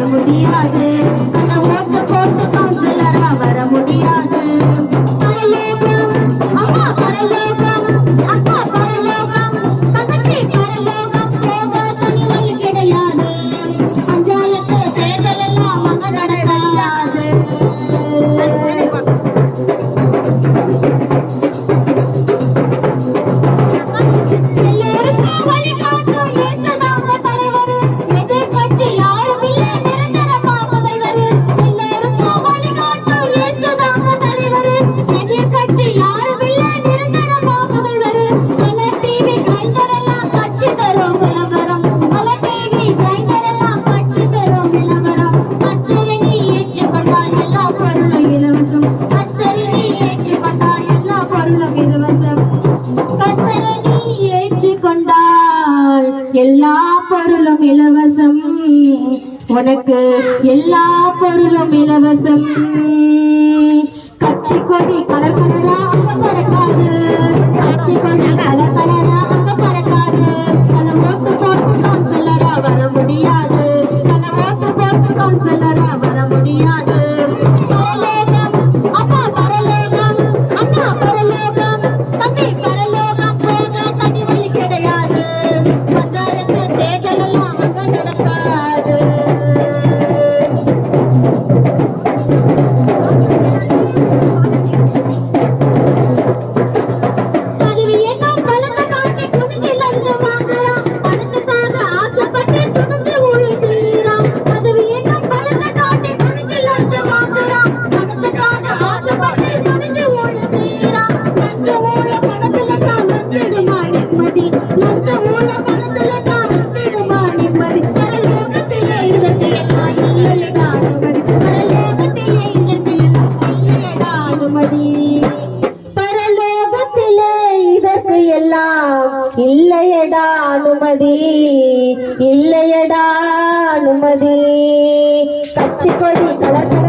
முடியாது ஓட்டு போட்டு கவுன்சிலரா வர முடியாது பரலோகம் அம்மா பரலோகம் அக்கா பரலோகம் தங்கச்சி பரலோகம் போக தனிவழி கிடையாது பஞ்சாயத்து தேர்தல் எல்லாம் அங்க நடக்காது எல்லா பொருளும் இலவசம் உனக்கு எல்லா பொருளும் இலவசம் கட்சி கொடி கலர் கலரா அங்க பறக்காது கட்சி கொடி கலர் கலரா அங்க பறக்காது பல ஓட்டு போட்டு கவுன்சிலரா வர முடியாது பல ஓட்டு போட்டு கவுன்சிலரா வர முடியாது பரலோகம் அப்பா பரலோகம் அண்ணா பரலோகம் தம்பி பரலோகம் போக தனி வழி கிடையாது பஞ்சாயத்து தேர்தல் எல்லாம் அங்க நடக்காது இல்லையடா அனுமதி இல்லையடா அனுமதி கட்சி கொடி கலர்